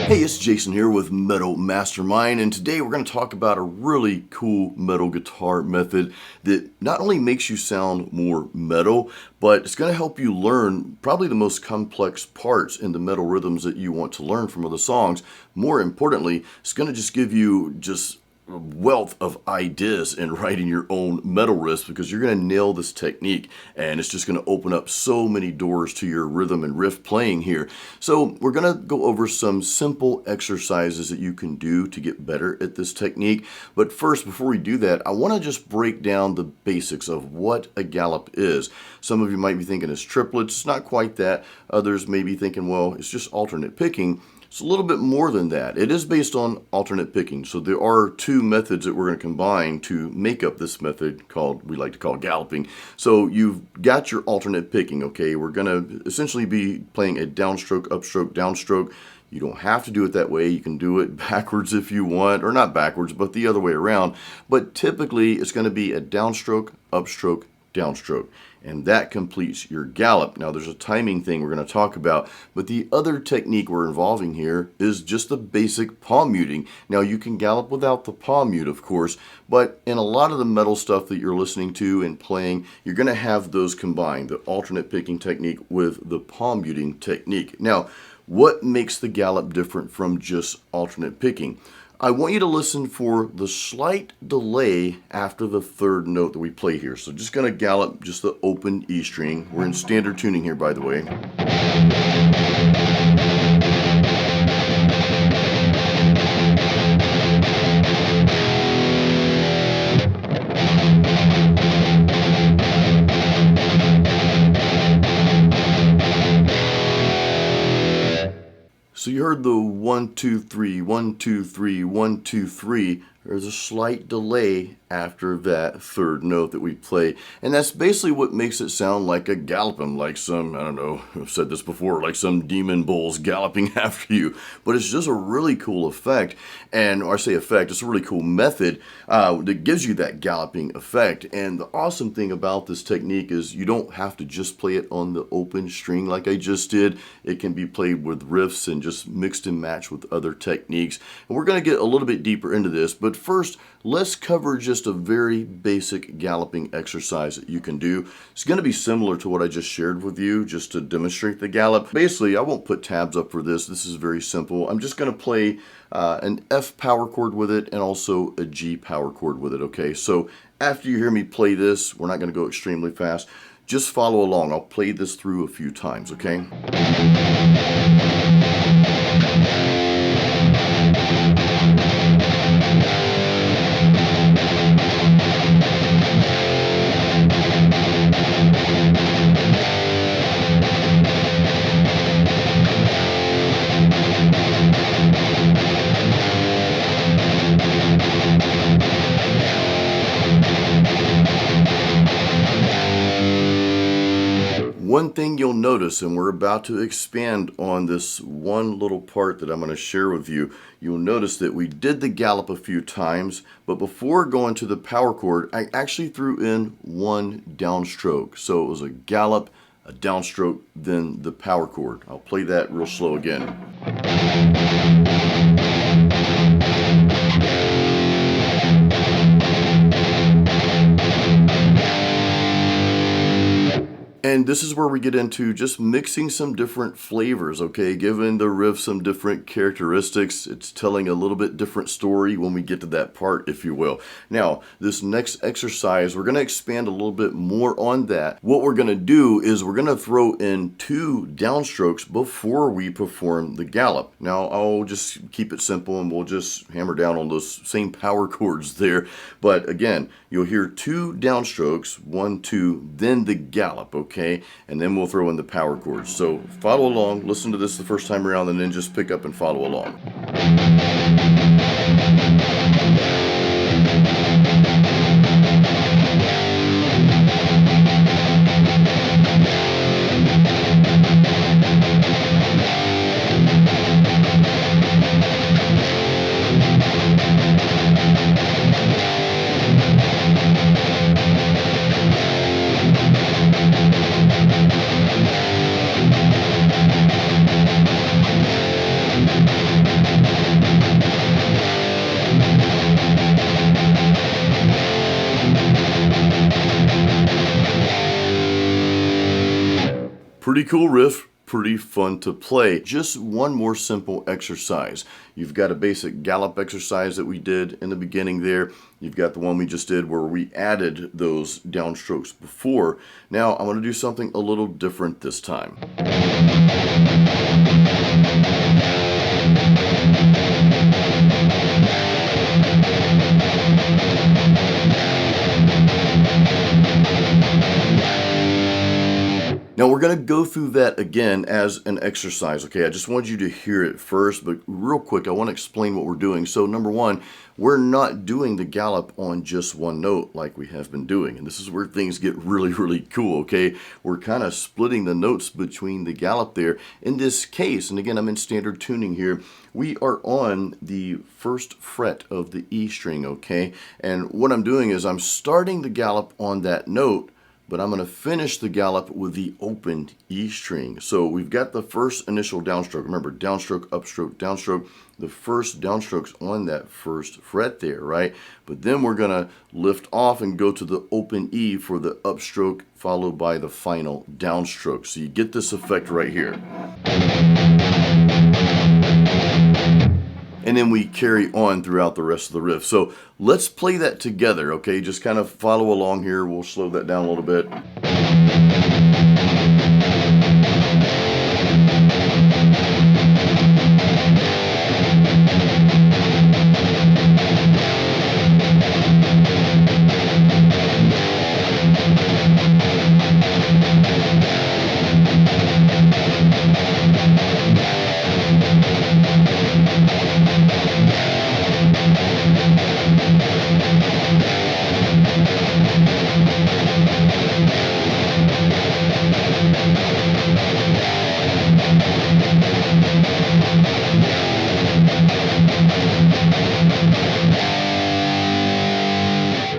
Hey, it's Jason here with Metal Mastermind, and today we're going to talk about a really cool metal guitar method that not only makes you sound more metal, but it's going to help you learn probably the most complex parts in the metal rhythms that you want to learn from other songs. More importantly, it's going to just give you just a wealth of ideas in writing your own metal riffs, because you're going to nail this technique and it's just going to open up so many doors to your rhythm and riff playing here. So we're going to go over some simple exercises that you can do to get better at this technique. But first, before we do that, I want to just break down the basics of what a gallop is. Some of you might be thinking it's triplets. It's not quite that. Others may be thinking, well, it's just alternate picking. It's a little bit more than that. It is based on alternate picking. So there are two methods that we're going to combine to make up this method we like to call galloping. So you've got your alternate picking, okay? We're going to essentially be playing a downstroke, upstroke, downstroke. You don't have to do it that way. You can do it backwards if you want, or not backwards, but the other way around. But typically it's going to be a downstroke, upstroke, downstroke, and that completes your gallop. Now there's a timing thing we're going to talk about, but the other technique we're involving here is just the basic palm muting. Now you can gallop without the palm mute, of course, but in a lot of the metal stuff that you're listening to and playing, you're going to have those combined, the alternate picking technique with the palm muting technique. Now, what makes the gallop different from just alternate picking? I want you to listen for the slight delay after the third note that we play here. So just going to gallop just the open E string. We're in standard tuning here, by the way. So you heard the 1, 2, 3, 1, 2, 3, 1, 2, 3. There's a slight delay after that third note that we play. And that's basically what makes it sound like a galloping, like some, I don't know, I've said this before, like some demon bulls galloping after you. But it's just a really cool effect. And, or I say effect, it's a really cool method that gives you that galloping effect. And the awesome thing about this technique is you don't have to just play it on the open string like I just did. It can be played with riffs and just mixed and matched with other techniques. And we're going to get a little bit deeper into this, but first, let's cover just a very basic galloping exercise that you can do. It's going to be similar to what I just shared with you, just to demonstrate the gallop. Basically, I won't put tabs up for this. This is very simple. I'm just going to play an F power chord with it and also a G power chord with it, okay? So after you hear me play this, we're not going to go extremely fast. Just follow along. I'll play this through a few times, okay? One thing you'll notice, and we're about to expand on this one little part that I'm going to share with you, you'll notice that we did the gallop a few times, but before going to the power chord, I actually threw in one downstroke. So it was a gallop, a downstroke, then the power chord. I'll play that real slow again. And this is where we get into just mixing some different flavors, okay? Giving the riff some different characteristics. It's telling a little bit different story when we get to that part, if you will. Now, this next exercise, we're going to expand a little bit more on that. What we're going to do is we're going to throw in 2 downstrokes before we perform the gallop. Now, I'll just keep it simple and we'll just hammer down on those same power chords there. But again, you'll hear 2 downstrokes, 1, 2, then the gallop, okay? And then we'll throw in the power chords. So follow along, listen to this the first time around, and then just pick up and follow along. pretty cool riff, pretty fun to play. Just one more simple exercise. You've got a basic gallop exercise that we did in the beginning there. You've got the one we just did where we added those downstrokes before. Now I'm going to do something a little different this time. Now we're going to go through that again as an exercise, okay? I just wanted you to hear it first, but real quick, I want to explain what we're doing. So number one, we're not doing the gallop on just one note like we have been doing. And this is where things get really, really cool, okay? We're kind of splitting the notes between the gallop there. In this case, and again, I'm in standard tuning here, we are on the first fret of the E string, okay? And what I'm doing is I'm starting the gallop on that note, but I'm going to finish the gallop with the opened E string. So we've got the first initial downstroke. Remember, downstroke, upstroke, downstroke. The first downstroke's on that first fret there, right? But then we're going to lift off and go to the open E for the upstroke, followed by the final downstroke. So you get this effect right here. And then we carry on throughout the rest of the riff. So let's play that together, okay? Just kind of follow along here. We'll slow that down a little bit.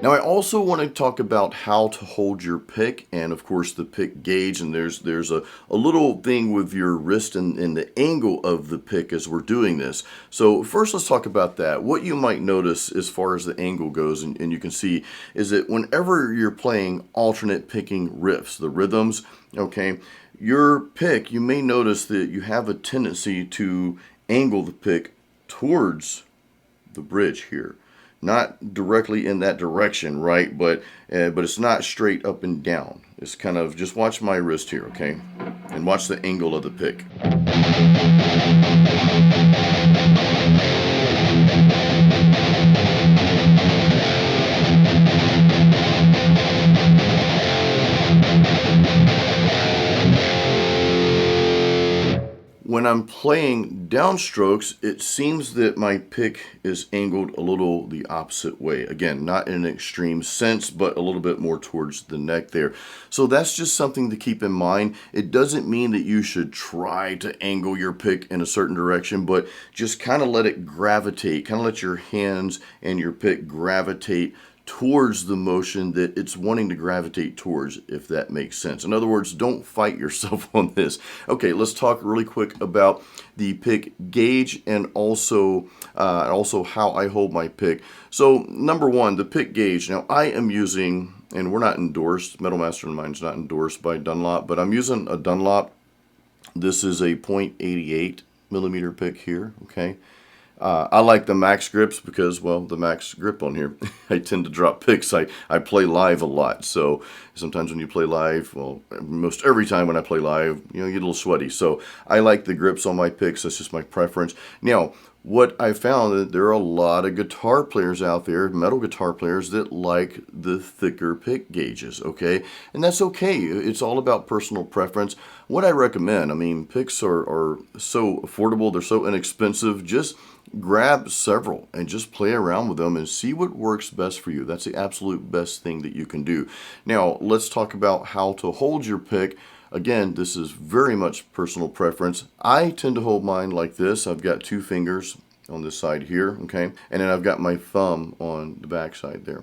Now I also want to talk about how to hold your pick and of course the pick gauge, and there's a little thing with your wrist and the angle of the pick as we're doing this. So first let's talk about that. What you might notice as far as the angle goes, and you can see, is that whenever you're playing alternate picking riffs, the rhythms, okay, your pick, you may notice that you have a tendency to angle the pick towards the bridge here. Not directly in that direction, right? But it's not straight up and down. It's kind of, just watch my wrist here, okay? And watch the angle of the pick. When I'm playing downstrokes, it seems that my pick is angled a little the opposite way. Again, not in an extreme sense, but a little bit more towards the neck there. So that's just something to keep in mind. It doesn't mean that you should try to angle your pick in a certain direction, but just kind of let it gravitate, kind of let your hands and your pick gravitate towards the motion that it's wanting to gravitate towards, if that makes sense. In other words, don't fight yourself on this. Okay, let's talk really quick about the pick gauge and also how I hold my pick. So number one, the pick gauge. Now I am using, and we're not endorsed, Metal Mastermind's not endorsed by Dunlop, but I'm using a Dunlop. This is a .88 millimeter pick here, okay? I like the max grips because, well, the max grip on here, I tend to drop picks. I play live a lot, so sometimes when you play live, well, most every time when I play live, you know, you get a little sweaty. So I like the grips on my picks. That's just my preference. Now, what I found that there are a lot of guitar players out there, metal guitar players, that like the thicker pick gauges, okay? And that's okay. It's all about personal preference. What I recommend, I mean, picks are so affordable, they're so inexpensive. Just grab several and just play around with them and see what works best for you. That's the absolute best thing that you can do. Now, let's talk about how to hold your pick. Again, this is very much personal preference. I tend to hold mine like this. I've got two fingers on this side here, okay? And then I've got my thumb on the back side there.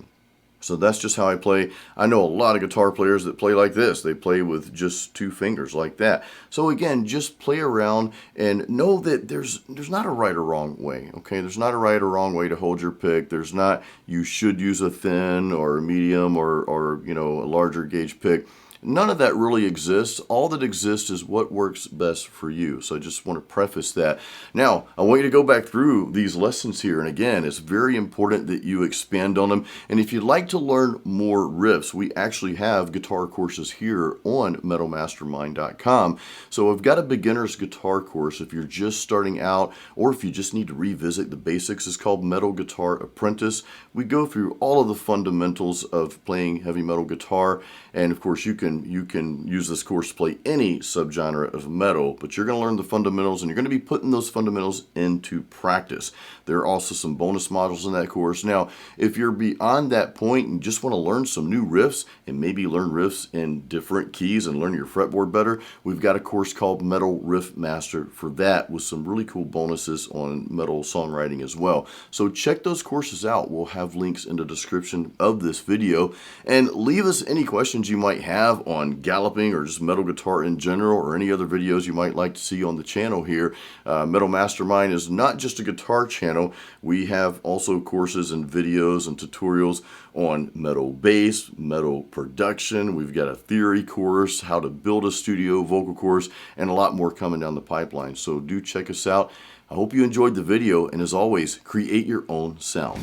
So that's just how I play. I know a lot of guitar players that play like this. They play with just two fingers like that. So again, just play around and know that there's not a right or wrong way, okay? There's not a right or wrong way to hold your pick. There's not, you should use a thin or a medium or you know, a larger gauge pick. None of that really exists. All that exists is what works best for you. So I just want to preface that. Now, I want you to go back through these lessons here. And again, it's very important that you expand on them. And if you'd like to learn more riffs, we actually have guitar courses here on metalmastermind.com. So I've got a beginner's guitar course if you're just starting out, or if you just need to revisit the basics. It's called Metal Guitar Apprentice. We go through all of the fundamentals of playing heavy metal guitar. And of course, you can use this course to play any subgenre of metal, but you're going to learn the fundamentals, and you're going to be putting those fundamentals into practice. There are also some bonus modules in that course. Now, if you're beyond that point and just want to learn some new riffs and maybe learn riffs in different keys and learn your fretboard better, we've got a course called Metal Riff Master for that, with some really cool bonuses on metal songwriting as well. So check those courses out. We'll have links in the description of this video, and leave us any questions you might have on galloping or just metal guitar in general, or any other videos you might like to see on the channel here. Metal Mastermind is not just a guitar channel. We have also courses and videos and tutorials on metal bass, metal production. We've got a theory course, how to build a studio vocal course, and a lot more coming down the pipeline. So do check us out. I hope you enjoyed the video, and as always, create your own sound.